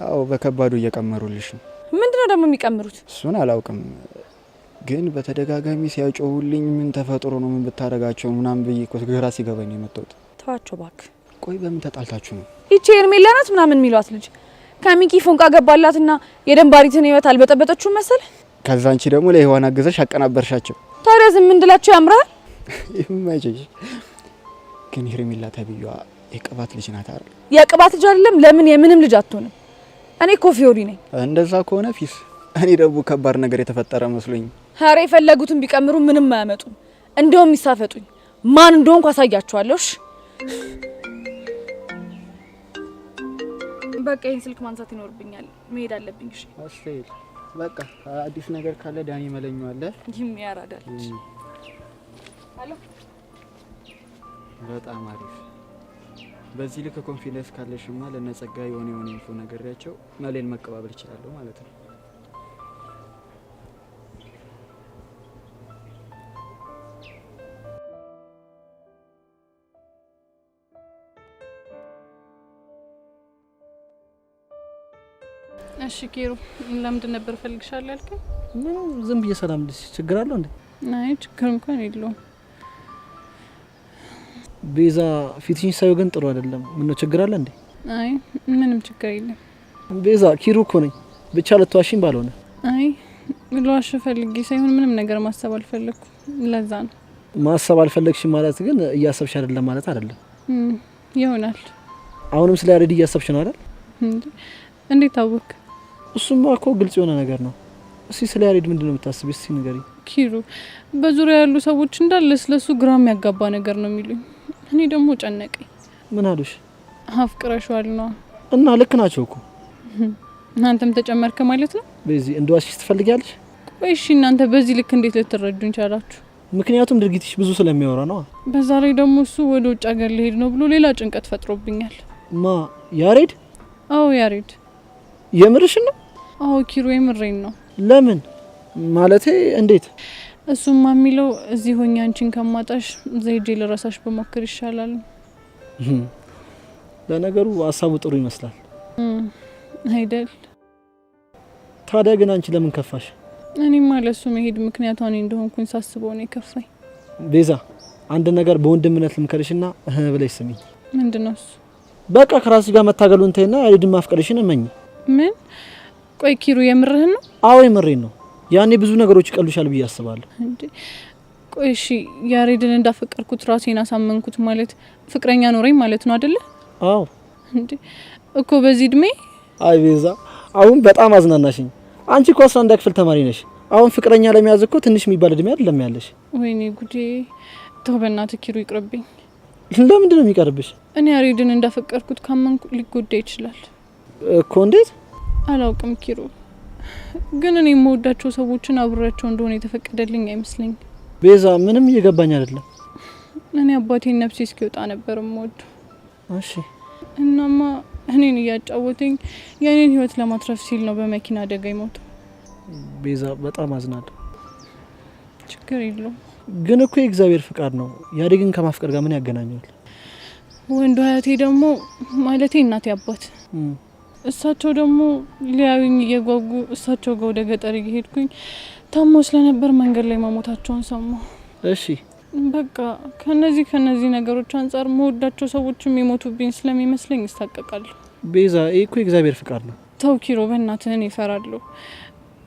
አዎ በከባዱ እየቀመሩልሽ ነው። ምንድነው ደግሞ የሚቀምሩት? እሱን አላውቅም፣ ግን በተደጋጋሚ ሲያጮሁልኝ ምን ተፈጥሮ ነው ምን ብታረጋቸው ምናምን ብዬ እኮ ግራ ሲገባኝ ነው የመጣሁት። ተዋቸው እባክህ። ቆይ በምን ተጣልታችሁ ነው? ይቺ ሄርሜላ ናት ምናምን የሚሏት ልጅ ከሚኪ ፎንቃ ገባላትና የደንባሪትን ህይወት አልበጠበጠችው መሰለ። ከዛ አንቺ ደግሞ ለህዋን አገዘሽ አቀናበርሻቸው። ታዲያ ዝም እንድላቸው ያምራል? ይማይጨሽ። ግን ሄርሜላ ተብዩዋ የቅባት ልጅ ናት አይደል? የቅባት ልጅ አይደለም። ለምን የምንም ልጅ አትሆንም? እኔ እኮ ፊዮሪ ነኝ። እንደዛ ከሆነ ፊስ፣ እኔ ደግሞ ከባድ ነገር የተፈጠረ መስሎኝ። ሀሬ የፈለጉትን ቢቀምሩ ምንም አያመጡም። እንደውም ይሳፈጡኝ። ማን እንደሆንኩ አሳያቸዋለሁ። በቃ ይሄን ስልክ ማንሳት ይኖርብኛል። መሄድ አለብኝ። እሺ አስተይል። በቃ አዲስ ነገር ካለ ዳኒ መለኛው አለ። የሚያራዳል። አሎ በጣም አሪፍ። በዚህ ልክ ኮንፊደንስ ካለሽማ ለነጸጋ የሆነ ኢንፎ ነገርያቸው መሌን መቀባበል ይችላል ማለት ነው። እሺ ኪሩ፣ ለምንድን ነበር ፈልግሻለሁ ያልከኝ? ዝም ብዬ ሰላም ልሽ። ችግር አለው እንዴ? አይ ችግር እንኳን የለውም። ቤዛ ፊትሽን ሳይው ግን ጥሩ አይደለም። ምን ነው ችግር አለ እንዴ? አይ ምንም ችግር የለም። ቤዛ ኪሩ እኮ ነኝ። ብቻ ልትዋሽኝ ባልሆነ። አይ ልዋሽ ፈልጌ ሳይሆን ምንም ነገር ማሰብ አልፈለኩም። ለዛ ነው። ማሰብ አልፈለግሽም ማለት ግን እያሰብሽ አይደለም ማለት አይደለም። ይሆናል። አሁንም ስለ ያሬድ እያሰብሽ ነው አይደል? እንዴት ታወቅ? እሱማ እኮ ግልጽ የሆነ ነገር ነው። እስቲ ስለ ያሬድ ምንድነው የምታስቢው? እስቲ ንገሪኝ። ኪሩ፣ በዙሪያ ያሉ ሰዎች እንዳለ ስለሱ ግራ የሚያጋባ ነገር ነው የሚሉኝ። እኔ ደግሞ ጨነቀኝ። ምን አሉሽ? አፍቅረሽዋል ነው። እና ልክ ናቸው እኮ። እናንተም ተጨመርከ ማለት ነው። በዚህ እንደዋሽሽ ትፈልጊያለሽ? ቆይ እሺ፣ እናንተ በዚህ ልክ እንዴት ልትረዱኝ ቻላችሁ? ምክንያቱም ድርጊትሽ ብዙ ስለሚያወራ ነው። በዛ ላይ ደግሞ እሱ ወደ ውጭ ሀገር ሊሄድ ነው ብሎ ሌላ ጭንቀት ፈጥሮብኛል። ማ ያሬድ? አዎ ያሬድ። የምርሽን ነው? አዎ ኪሩ፣ የምሬን ነው። ለምን ማለቴ እንዴት? እሱማ የሚለው እዚህ ሆኜ አንቺን ከማጣሽ ዘይጄ ለራሳሽ በሞክር ይሻላል። ለነገሩ ሀሳቡ ጥሩ ይመስላል አይደል? ታዲያ ግን አንቺ ለምን ከፋሽ? እኔማ ለሱ መሄድ ምክንያቱ እኔ እንደሆንኩኝ ሳስበው ነው የከፋኝ። ቤዛ፣ አንድ ነገር በወንድምነት ልምከርሽና ብለሽ ስሚኝ። ምንድነው እሱ? በቃ ከራስሽ ጋር መታገሉን ተይና ያሬድን ማፍቀርሽን እመኝ። ምን? ቆይ ኪሩ፣ የምርህን ነው? አዎ የምሬን ነው። ያኔ ብዙ ነገሮች ይቀሉሻል ብዬ አስባለሁ። እንዴ ቆይ እሺ፣ ያሬድን እንዳፈቀርኩት ራሴን አሳመንኩት ማለት ፍቅረኛ ኖረኝ ማለት ነው አይደለ? አዎ። እንዴ እኮ በዚህ እድሜ። አይ ቤዛ፣ አሁን በጣም አዝናናሽኝ። አንቺ እኮ 11 ክፍል ተማሪ ነሽ። አሁን ፍቅረኛ ለመያዝ እኮ ትንሽ የሚባል እድሜ አይደለም ያለሽ። ወይኔ ጉዴ። ተው በእናትህ ኪሩ፣ ይቅርብኝ። ለምንድን ነው የሚቀርብሽ? እኔ ያሬድን እንዳፈቀርኩት ካመንኩ ሊጎዳ ይችላል እኮ። እንዴት? አላውቅም ኪሮ፣ ግን እኔ የምወዳቸው ሰዎችን አብሬያቸው እንደሆነ የተፈቀደልኝ አይመስለኝም። ቤዛ፣ ምንም እየገባኝ አይደለም። እኔ አባቴን ነፍሴ እስኪወጣ ነበር የምወደው። እሺ። እናማ እኔን እያጫወተኝ የኔን ህይወት ለማትረፍ ሲል ነው በመኪና አደጋ የሞተው። ቤዛ፣ በጣም አዝናለሁ። ችግር የለውም። ግን እኮ የእግዚአብሔር ፍቃድ ነው። ያሬድን ከማፍቀር ጋር ምን ያገናኘዋል? ወንዱ አያቴ ደግሞ ማለቴ እናቴ አባት እሳቸው ደግሞ ሊያዩኝ እየጓጉ እሳቸው ጋር ወደ ገጠር እየሄድኩኝ ታሞ ስለነበር መንገድ ላይ መሞታቸውን ሰማሁ። እሺ። በቃ ከነዚህ ነገሮች አንጻር መወዳቸው ሰዎችም የሞቱብኝ ስለሚመስለኝ ይሳቀቃለሁ። ቤዛ፣ ይህ እኮ የእግዚአብሔር ፍቃድ ነው። ተው ኪሮ፣ በእናትህን ይፈራለሁ።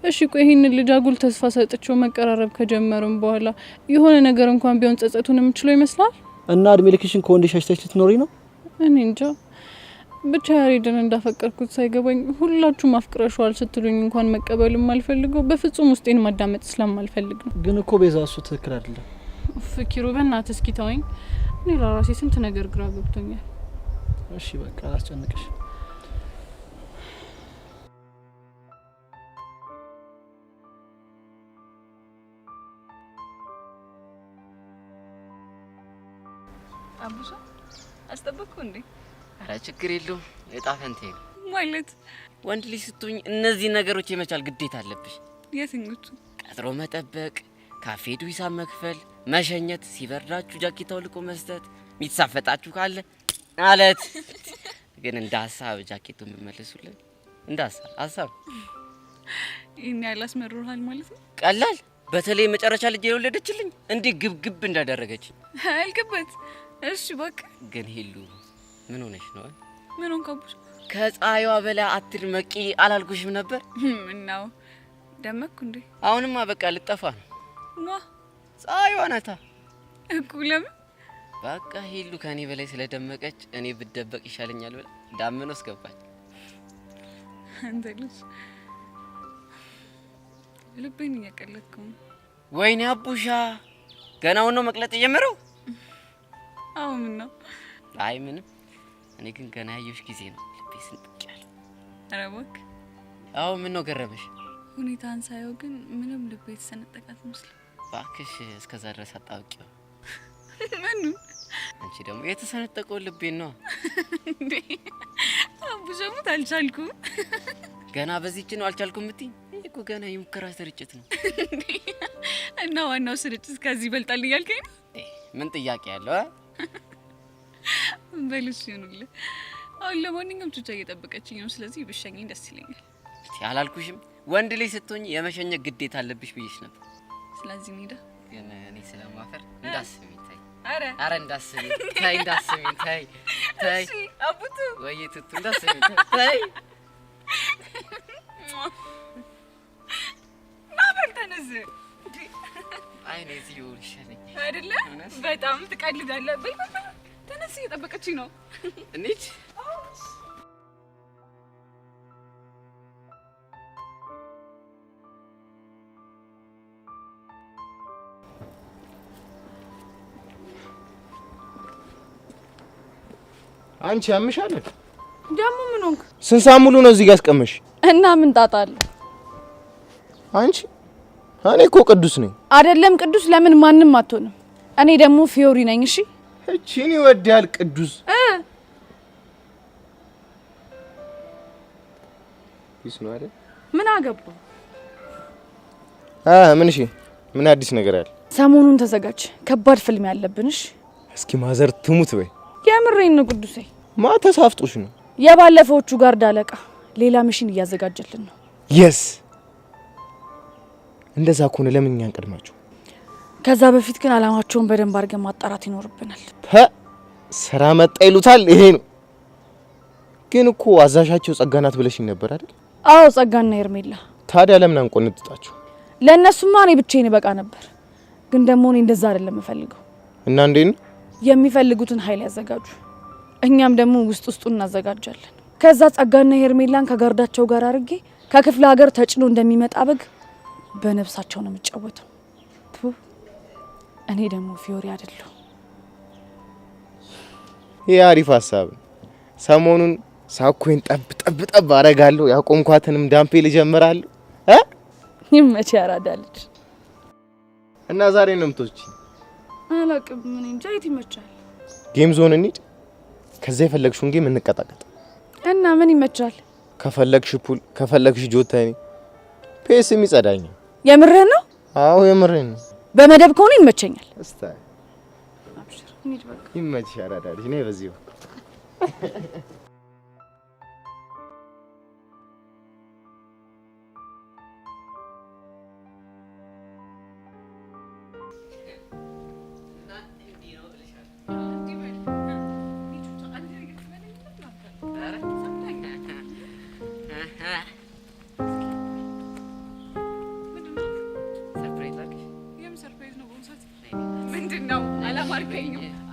እሺ ቆይ ይህንን ልጅ አጉል ተስፋ ሰጥቼው መቀራረብ ከጀመርም በኋላ የሆነ ነገር እንኳን ቢሆን ጸጸቱን የምችለው ይመስላል? እና እድሜ ልክሽን ከወንድ ሸሽተሽ ልትኖሪ ነው? እኔ እንጃ። ብቻ ያሬድን እንዳፈቀርኩት ሳይገባኝ ሁላችሁም አፍቅረሽዋል ስትሉኝ እንኳን መቀበልም አልፈልገው፣ በፍጹም ውስጤን ማዳመጥ ስለማልፈልግ ነው። ግን እኮ ቤዛ፣ እሱ ትክክል አይደለም። ፍኪሩ፣ በእናትህ እስኪ ተወኝ። እኔ ለራሴ ስንት ነገር ግራ ገብቶኛል። እሺ በቃ አላስጨንቅሽ። አቡሻ አስጠበቅኩ እንዴ? አረ ችግር የለውም። እጣ ፈንታዬ ነው ማለት። ወንድ ልጅ ስትሆኝ እነዚህ ነገሮች የመቻል ግዴታ አለብሽ። የትኞቹ? ቀጥሮ መጠበቅ፣ ካፌ ሄዱ ሂሳብ መክፈል፣ መሸኘት፣ ሲበርዳችሁ ጃኬት አውልቆ መስጠት፣ የሚሳፈጣችሁ ካለ ማለት። ግን እንደ ሀሳብ ጃኬቱን የምመልሱልን እንደ ሀሳብ ይህን ያህል አስመርሮሃል ማለት ነው? ቀላል። በተለይ መጨረሻ ልጅ የወለደችልኝ እንዲህ ግብግብ እንዳደረገች አልክበት። እሺ በቃ ግን ሄሉ ምን ሆነሽ ነው? ምን ሆንክ አቡሽ? ከፀሐይዋ በላይ አትድመቂ አላልኩሽም ነበር? ምነው ደመቅኩ እንዴ? አሁንማ በቃ ልጠፋ ነው። ማ ፀሐይዋ ናታ እኮ። ለምን? በቃ ሄሉ ከኔ በላይ ስለደመቀች እኔ ብደበቅ ይሻለኛል ብላ ዳመና ውስጥ ገባች። አንተ ልጅ ልቤን እያቀለጥከው ነው። ወይኔ አቡሻ፣ ገና አሁን ነው መቅለጥ የጀመረው? አዎ። ምን ነው? አይ ምንም። እኔ ግን ገና ያየሁሽ ጊዜ ነው ልቤ ስንጥቅ ያለ። ኧረ እባክህ። አዎ። ምን ነው ገረመሽ? ሁኔታን ሳየው ግን ምንም ልቤ የተሰነጠቀ አትመስልም። እባክሽ እስከዛ ድረስ አጣብቂው። ምኑ? አንቺ ደግሞ የተሰነጠቀው ልቤን ነው እንዴ? አቡሻ ሙት አልቻልኩም። ገና በዚህች ነው አልቻልኩም እምትይኝ? እኮ ገና የሙከራ ስርጭት ነው። እና ዋናው ስርጭት ከዚህ ይበልጣል እያልከኝ ነው? ምን ጥያቄ ያለው? በልሽ ይሁንልህ። አሁን ለማንኛውም ቹቻ እየጠበቀችኝ ነው። ስለዚህ ብሸኘኝ ደስ ይለኛል። አላልኩሽም? ወንድ ልጅ ስትሆኝ የመሸኘት ግዴታ አለብሽ ብዬሽ ነበር። ስለዚህ እንሂዳ። ግን እኔ ስለማፈር እንዳስቢ። ተይ። አረ እንዳስቢ። ተይ እንዳስቢ። ተይ ተይ። እሺ አቡቱ ወይ ትቱ እንዳስቢ። ተይ ናበል ተነስ። አይ ነው እዚህ ይሻለኝ አይደለ? በጣም ትቀልዳለህ። በይ ተነስ፣ እየጠበቀችኝ ነው። እንሂድ። አንቺ ያምሻል ደግሞ ምን ሆንክ? ስንት ሰዓት ሙሉ ነው እዚህ ጋር ያስቀመሽ? እና ምን ጣጣ አለ? አንቺ እኔ እኮ ቅዱስ ነኝ። አይደለም ቅዱስ፣ ለምን ማንም አትሆንም። እኔ ደግሞ ፊዮሪ ነኝ። እሺ እቺን ይወዳል ቅዱስ ነው አይደል? ምን አገባ? ምን እሺ፣ ምን አዲስ ነገር አለ? ሰሞኑን ተዘጋጅ፣ ከባድ ፊልም ያለብንሽ። እስኪ ማዘር ትሙት በይ። የምሬን ነው ቅዱሴ። ተሳፍጦሽ ነው? የባለፈዎቹ ጋርድ አለቃ ሌላ ሚሽን እያዘጋጀልን ነው። የስ እንደዛ ከሆነ ለምን እኛን ቀድማችሁ? ከዛ በፊት ግን አላማቸውን በደንብ አድርገን ማጣራት ይኖርብናል። ስራ መጣ ይሉታል። ይሄ ነው ግን እኮ አዛዣቸው ጸጋናት ብለሽኝ ነበር አይደል? አዎ ጸጋና ኤርሜላ። ታዲያ ለምን አንቆንጥጣችሁ? ለእነሱማ እኔ ብቻዬን በቃ ነበር፣ ግን ደግሞ እኔ እንደዛ አይደለም የምፈልገው። እና እንዴት ነው? የሚፈልጉትን ኃይል ያዘጋጁ፣ እኛም ደግሞ ውስጡን እናዘጋጃለን። ከዛ ጸጋና ኤርሜላን ከጋርዳቸው ጋር አድርጌ ከክፍለ ሀገር ተጭኖ እንደሚመጣ በግ በነፍሳቸው ነው የምጫወተው። እኔ ደግሞ ፊዮሪ አይደለሁ። ይሄ አሪፍ ሀሳብ። ሰሞኑን ሳኮን ጠብ አረጋለሁ። ያቆምኳትንም ዳምፔል እጀምራለሁ። ይመች ያራዳልች እና ዛሬ ነው የምትወጪ? አላቅም ምን እንጃ። የት ይመቻል? ጌም ዞን እንሂድ። ከዛ የፈለግሽውን ጌም እንቀጣቀጥ። እና ምን ይመቻል? ከፈለግሽ ፑል፣ ከፈለግሽ ጆተኒ፣ ፔስም ይጸዳኝ። የምርህ ነው? አዎ የምርህ ነው። በመደብ ከሆነ ይመቸኛል። እስታ ይመችሽ ያራዳልች። ነይ በዚህ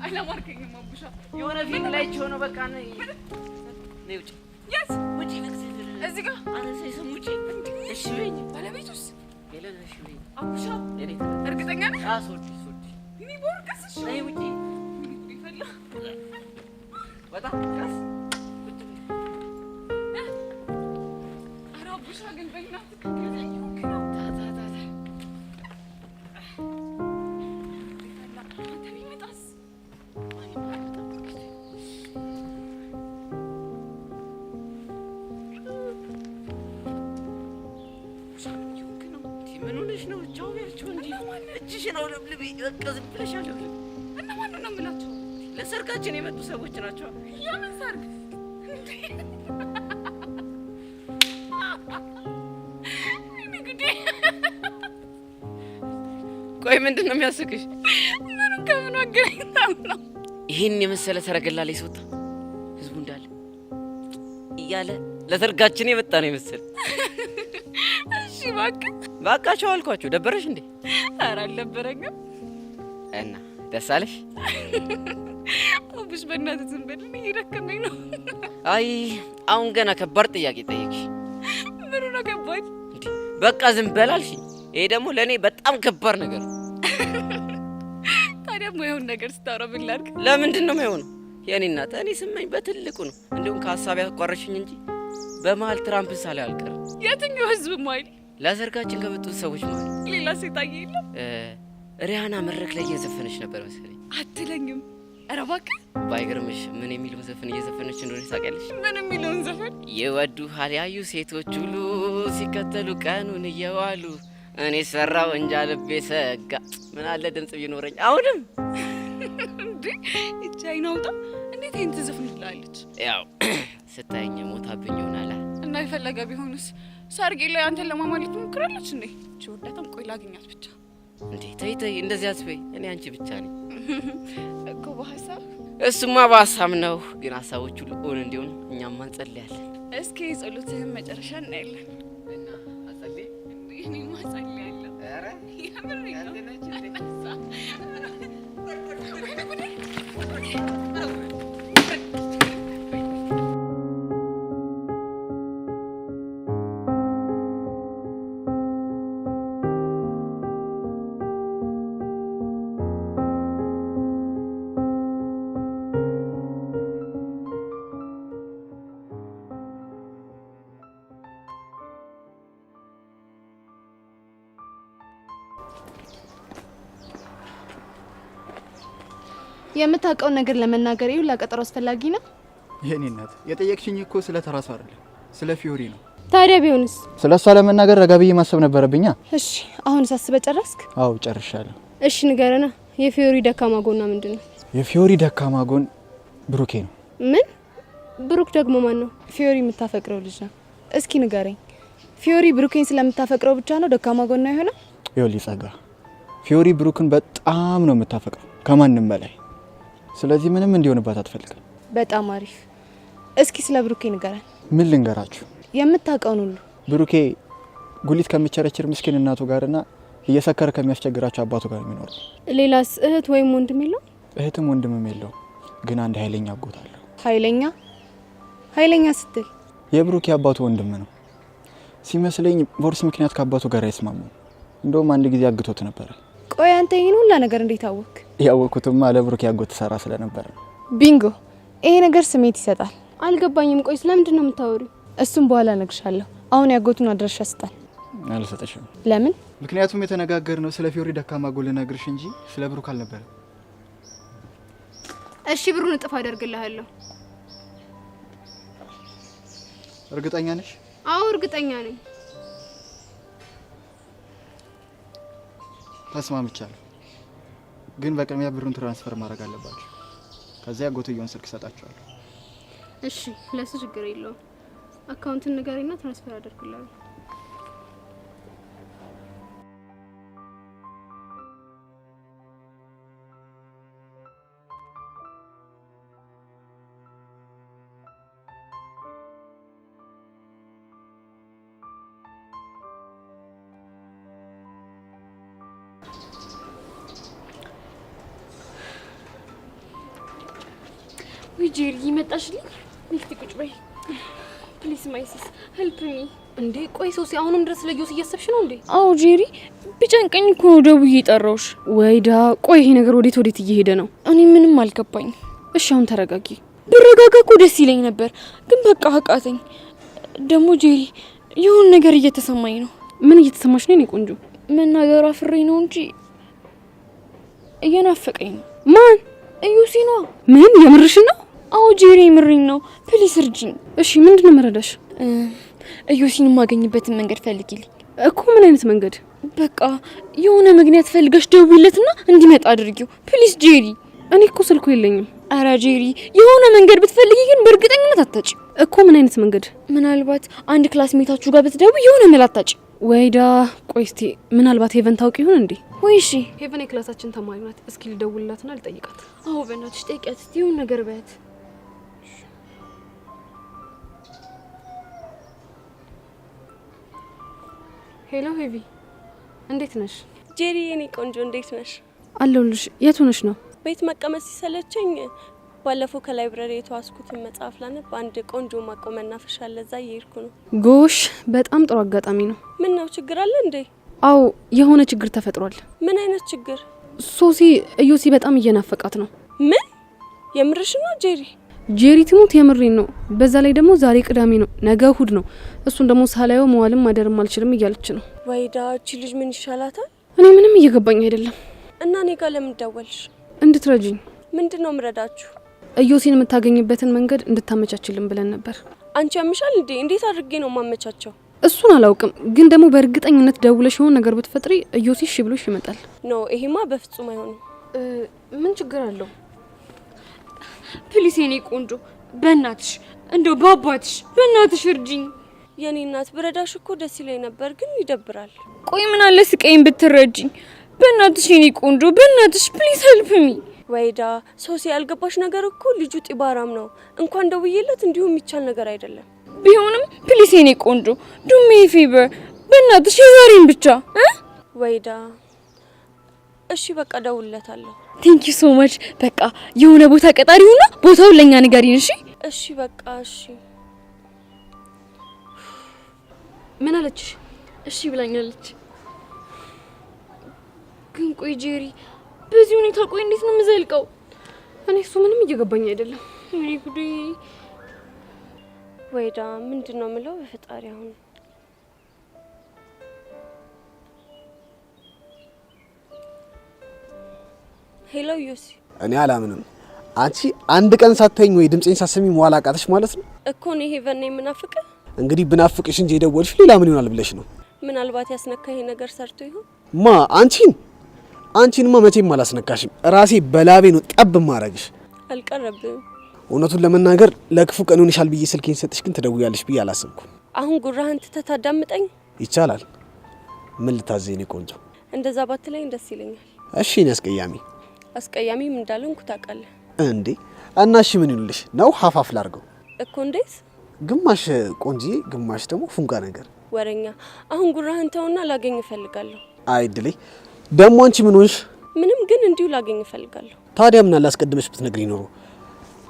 አላማርከኝም አቡሻ የሆነ ፊልም ላይ ሆኖ በቃ ነይ ውጪ ያስ ውጪ እዚህ ጋር አረሰይ ሰው ውጪ እሺ በይኝ ባለቤቱስ ሄለን እሺ በይኝ አቡሻ እርግጠኛ ነህ? ሶዲ እኔ ቦርቀስሽ ነይ ውጪ ይፈላ ወጣ ቀስ ኧረ አቡሻ ግን በእናትህ ከገዛኝ ለሰርጋችን የመጡ ሰዎች ናቸው። የምን ሰርግ? ቆይ ምንድነው የሚያስቅሽ? ምኑን ከምኑ አገናኝታው ነው? ይሄን የመሰለ ሰረገላ ላይ ሲወጣ ህዝቡ እንዳለ እያለ ለሰርጋችን የመጣ ነው ይመስል። እሺ ባካቸው አልኳቸው። ደበረሽ እንዴ? ኧረ አልነበረኝም። እና ደስ አለሽ? አቡሽ በእናትህ ዝም በል፣ እየደከመኝ ነው። አይ አሁን ገና ከባድ ጥያቄ ጠየቅሽ። ምኑ ነው ከባድ? በቃ ዝም በል አልሽኝ። ይሄ ደግሞ ለእኔ በጣም ከባድ ነገር ነው። ታዲያ የማይሆን ነገር ስታወራ ምን ላድርግ? ለምንድን ነው የማይሆነው? የኔ እናት እኔ ስመኝ በትልቁ ነው። እንዲሁም ከሀሳብ ያቋረሽኝ እንጂ በመሀል ትራምፕ ሳላይ አልቀርም። የትኛው ህዝብ ማይል? ለሰርጋችን ከመጡት ሰዎች ማለት ሌላ ሴት አየ የለም? ሪያና መድረክ ላይ እየዘፈነች ነበር መሰለኝ። አትለኝም? ኧረ እባክህ ባይገርምሽ ምን የሚለውን ዘፈን እየዘፈነች እንደሆነ ታውቂያለሽ? ምን የሚለውን ዘፈን? ይወዱሃል ያዩ ሴቶች ሁሉ ሲከተሉ ቀኑን እየዋሉ እኔ ሰራው እንጃ ልቤ ሰጋ። ምን አለ ድምጽ ቢኖረኝ አሁንም። እንዴ እቺ አይናውጣ እንዴት ይሄን ትዘፍንላለች? ያው ስታየኝ ሞታብኝ ይሆናል። እና የፈለገ ቢሆንስ ሰርጌ ላይ አንተን ለማማለት ትሞክራለች እንዴ? እቺ ወዳታም ቆይ ላገኛት ብቻ። እንዴ ተይ እንደዚህ አትበይ። እኔ አንቺ ብቻ ነኝ እኮ በሀሳብ። እሱማ በሀሳብ ነው፣ ግን ሀሳቦቹ ልቦን እንዲሆን እኛም እንጸልያለን። እስኪ ጸሎትህን መጨረሻ እናያለን። እና አጸልይ እኔ ማጸልያለሁ። ኧረ የምር የምታውቀው ነገር ለመናገር ይሁን ለቀጠሮ አስፈላጊ ነው? የኔ እናት የጠየቅሽኝ እኮ ስለ ተራሱ አይደለም ስለ ፊዮሪ ነው። ታዲያ ቢሆንስ? ስለሷ ለመናገር ረጋ ብዬ ማሰብ ነበረብኛ። እሺ አሁን ሳስበ ጨረስክ? አዎ ጨርሻለሁ። እሺ ንገረና፣ የፊዮሪ ደካማ ጎና ምንድነው? የፊዮሪ ደካማ ጎን ብሩኬ ነው። ምን? ብሩክ ደግሞ ማን ነው? ፊዮሪ የምታፈቅረው ልጅ ነው። እስኪ ንገረኝ፣ ፊዮሪ ብሩኬን ስለምታፈቅረው ብቻ ነው ደካማ ጎና የሆነው? ይኸውልህ ጸጋ፣ ፊዮሪ ብሩክን በጣም ነው የምታፈቅረው ከማንም በላይ። ስለዚህ ምንም እንዲሆንባት አትፈልግም። በጣም አሪፍ። እስኪ ስለ ብሩኬ ንገረን። ምን ልንገራችሁ? የምታውቀውን ሁሉ። ብሩኬ ጉሊት ከሚቸረችር ምስኪን እናቱ ጋርና እየሰከረ ከሚያስቸግራቸው አባቱ ጋር የሚኖር። ሌላስ እህት ወይም ወንድም የለው? እህትም ወንድምም የለው፣ ግን አንድ ኃይለኛ አጎት አለው። ኃይለኛ? ኃይለኛ ስትል? የብሩኬ አባቱ ወንድም ነው ሲመስለኝ። ቦርስ ምክንያት ከአባቱ ጋር አይስማሙም። እንደውም አንድ ጊዜ አግቶት ነበረ። ቆይ አንተ ይሄን ሁላ ነገር እንዴት አወቅ? ያወኩትማ ለብሩኬ አጎት ሰራ ስለነበረ። ቢንጎ! ይሄ ነገር ስሜት ይሰጣል። አልገባኝም። ቆይ ስለምንድን ነው የምታወሪው? እሱም በኋላ እነግርሻለሁ። አሁን ያጎቱን አድራሻ ስጣን። አልሰጠሽም። ለምን? ምክንያቱም የተነጋገርነው ስለ ፊዮሪ ደካማ ጎል ልነግርሽ እንጂ ስለ ብሩክ አልነበረም። እሺ ብሩን እጥፍ አደርግልሃለሁ። እርግጠኛ ነሽ? አዎ እርግጠኛ ነኝ። ተስማምቻለሁ። ግን በቅድሚያ ብሩን ትራንስፈር ማድረግ አለባችሁ። ከዚያ ያጎትየውን ስልክ ሰጣችኋለሁ። እሺ ለሱ ችግር የለውም። አካውንትን ንገሪና ትራንስፈር አደርግልሃለሁ። ጄሪ ይመጣሽልኝ? እስቲ ቁጭ በይ ፕሊስ ማይሲስ ሄልፕ ሚ። እንዴ ቆይ ሶሲ አሁንም ድረስ ለዮስ እያሰብሽ ነው እንዴ? አዎ ጄሪ ቢጨንቀኝ እኮ ደውዬ ጠራውሽ። ወይዳ ቆይ ይሄ ነገር ወዴት እየሄደ ነው? እኔ ምንም አልገባኝ። እሺ አሁን ተረጋጊ። ብረጋጋ እኮ ደስ ይለኝ ነበር፣ ግን በቃ አቃተኝ። ደግሞ ጄሪ የሆነ ነገር እየተሰማኝ ነው። ምን እየተሰማሽ ነው? እኔ ቆንጆ መናገር አፍሬ ነው እንጂ እየናፈቀኝ ነው። ማን? እዩሲ ነው። ምን የምርሽ ነው? አዎ ጄሪ ምሪኝ ነው። ፕሊስ እርጂኝ። እሺ ምንድነው መረዳሽ? እዩሲን የማገኝበትን መንገድ ፈልጊልኝ። እኮ ምን አይነት መንገድ? በቃ የሆነ ምክንያት ፈልገሽ ደውይለትና እንዲመጣ አድርጊው ፕሊስ ጄሪ። እኔ እኮ ስልኩ የለኝም። አረ ጄሪ የሆነ መንገድ ብትፈልጊ ግን በእርግጠኝነት አታጭ። እኮ ምን አይነት መንገድ? ምናልባት አንድ ክላስሜታችሁ ጋር ብትደውይ የሆነ መላታጭ። ወይዳ ቆይ እስቲ ምናልባት ሄቨን ታውቂ ይሆን እንዴ? ወይ እሺ ሄቨን የክላሳችን ተማሪ ናት። እስኪ ልደውልላትና ልጠይቃት። አዎ በእናትሽ ጠይቂያት እስቲ የሆነ ነገር በያት። ሄሎ ሄቪ እንዴት ነሽ? ጄሪ የኔ ቆንጆ እንዴት ነሽ? አለሁልሽ። የት ሆነሽ ነው? ቤት መቀመጥ ሲሰለቸኝ ባለፈው ከላይብረሪ የተዋስኩትን መጽሐፍ ላነብ አንድ ቆንጆ ማቆም መናፈሻ አለ፣ እዛ እየሄድኩ ነው። ጎሽ በጣም ጥሩ አጋጣሚ ነው። ምን ነው ችግር አለ እንዴ? አዎ የሆነ ችግር ተፈጥሯል። ምን አይነት ችግር? ሶሲ እዮሲ በጣም እየናፈቃት ነው። ምን? የምርሽ ነው ጄሪ? ጄሪ ትሙት የምሬን ነው። በዛ ላይ ደግሞ ዛሬ ቅዳሜ ነው፣ ነገ እሁድ ነው። እሱን ደግሞ ሳላየው መዋልም ማደርም አልችልም እያለች ነው። ወይዳ እቺ ልጅ ምን ይሻላታል? እኔ ምንም እየገባኝ አይደለም። እና እኔ ጋር ለምን ደወልሽ? እንድትረጂኝ። ምንድነው ምረዳችሁ? እዮሲን የምታገኝበትን መንገድ እንድታመቻችልን ብለን ነበር። አንቺ ያምሻል እንዴ? እንዴት አድርጌ ነው ማመቻቸው? እሱን አላውቅም፣ ግን ደግሞ በእርግጠኝነት ደውለሽ የሆነ ነገር ብትፈጥሪ እዮሲ እሺ ብሎሽ ይመጣል። ኖ ይሄማ በፍጹም አይሆንም። ምን ችግር አለው? ፕሊስ የኔ ቆንጆ በእናትሽ እንደው በአባትሽ በእናትሽ እርጂኝ። የኔ እናት ብረዳሽ እኮ ደስ ይለኝ ነበር፣ ግን ይደብራል። ቆይ ምን አለ ስቀይን ብትረጂኝ? በእናትሽ የኔ ቆንጆ በእናትሽ ፕሊስ ሄልፕ ሚ። ወይዳ ሶሲ ያልገባሽ ነገር እኮ ልጁ ጢባራም ነው። እንኳን ደውዬለት እንዲሁም የሚቻል ነገር አይደለም። ቢሆንም ፕሊስ የኔ ቆንጆ ዱ ሚ ፌቨር በእናትሽ የዛሬን ብቻ ወይዳ። እሺ በቃ ደውልለታለሁ። ቴንክ ዩ ሶ ማች። በቃ የሆነ ቦታ ቀጣሪውና ቦታውን ለኛ ንገሪን። እሺ እሺ በቃ እሺ። ምን አለች? እሺ ብላኛለች። ግን ቆይ ጄሪ በዚህ ሁኔታ ቆይ እንዴት ነው የምዘልቀው? እኔ እሱ ምንም እየገባኝ አይደለም። እኔ ጉዴ። ወይዳ ምንድነው የምለው? በፈጣሪ አሁን ሄሎ ዮሲ። እኔ አላምንም። አንቺ አንድ ቀን ሳታይኝ ወይ ድምጼን ሳሰሚ መዋል አቃተሽ ማለት ነው እኮ። ነው ሄቨን ነው የምናፍቅ። እንግዲህ ብናፍቅሽ እንጂ የደወልሽ ሌላ ምን ይሆናል ብለሽ ነው? ምናልባት ያስነካ ይሄ ነገር ሰርቶ ይሆን? ማ አንቺንማ መቼም አላስነካሽም። ራሴ በላቤ ነው ጠብ ማረግሽ። አልቀረብም። እውነቱን ለመናገር ለክፉ ቀን ይሆንሻል ብዬ ስልኬን ሰጥሽ፣ ግን ትደውያለሽ ብዬ አላሰብኩም። አሁን ጉራህን ትተህ ታዳምጠኝ ይቻላል? ምን ልታዘኝ ቆንጆ? እንደዛ ባትለኝ ደስ ይለኛል። እሺ እኔ አስቀያሚም እንዳልሆንኩ ታውቃለህ እንዴ? እና እሺ ምን ይሉልሽ ነው? ሀፋፍ ላርገው እኮ። እንዴት? ግማሽ ቆንጂዬ፣ ግማሽ ደግሞ ፉንጋ ነገር። ወረኛ። አሁን ጉራህን ተውና ላገኝ እፈልጋለሁ። አይድሌ ደግሞ አንቺ ምን ሆንሽ? ምንም፣ ግን እንዲሁ ላገኝ እፈልጋለሁ። ታዲያ ምን አላስቀድመሽ ብትነግሪኝ ኖሮ።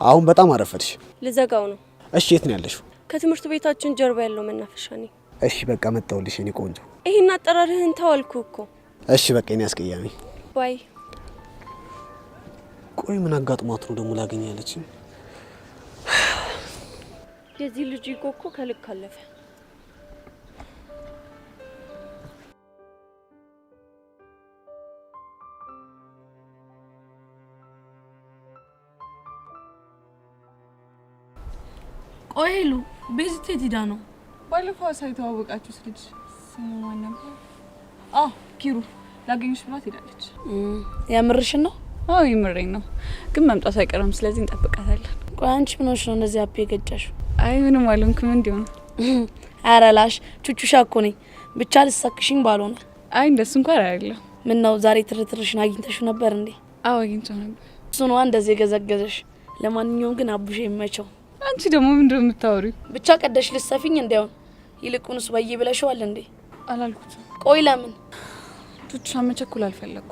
አሁን በጣም አረፈድሽ። ልዘጋው ነው። እሺ የት ነው ያለሽው? ከትምህርት ቤታችን ጀርባ ያለው መናፈሻ ነኝ። እሺ በቃ መጣሁልሽ የኔ ቆንጆ። ይሄን አጠራርህን ተዋልኩ እኮ። እሺ በቃ እኔ አስቀያሚ ባይ። ቆይ ምን አጋጥሟት ነው ደግሞ ላገኝ ያለችኝ? የዚህ ልጅ ኢጎ እኮ ከልክ አለፈ። ቆይ ሄሉ ቤዚት የት ሄዳ ነው? ባለፈው ሳይተዋወቃችሁት ልጅ ስሙ ማን ነበር? አዎ ኪሩ ላገኝሽ ብላት ሄዳለች። የምርሽን ነው? አዎ የምሬን ነው፣ ግን መምጣቱ አይቀርም። ስለዚህ እንጠብቃታለን። ቆይ አንቺ ምን ሆነሽ ነው እንደዚህ አፕ የገጨሽው? አይ ምንም አልሆንኩም። እንዲሁ ነው። ኧረ ላሽ ቹቹሻ እኮ ነኝ። ብቻ ልትሰክሽኝ ባልሆነ። አይ እንደሱ እንኳን አይደለም። ምን ነው ዛሬ ትርትርሽን አግኝተሽው ነበር እንዴ? አዎ አግኝቼው ነበር። እሱ ነዋ እንደዚህ የገዘገዘሽ። ለማንኛውም ግን አቡሽ ይመቸው። አንቺ ደግሞ ምንድነው የምታወሪው? ብቻ ቀደሽ ልትሰፊኝ እንዳይሆን። ይልቁንስ በይ ብለሽዋል እንዴ? አላልኩትም። ቆይ ለምን? ቹቹሻ መቸኩል አልፈለኩም።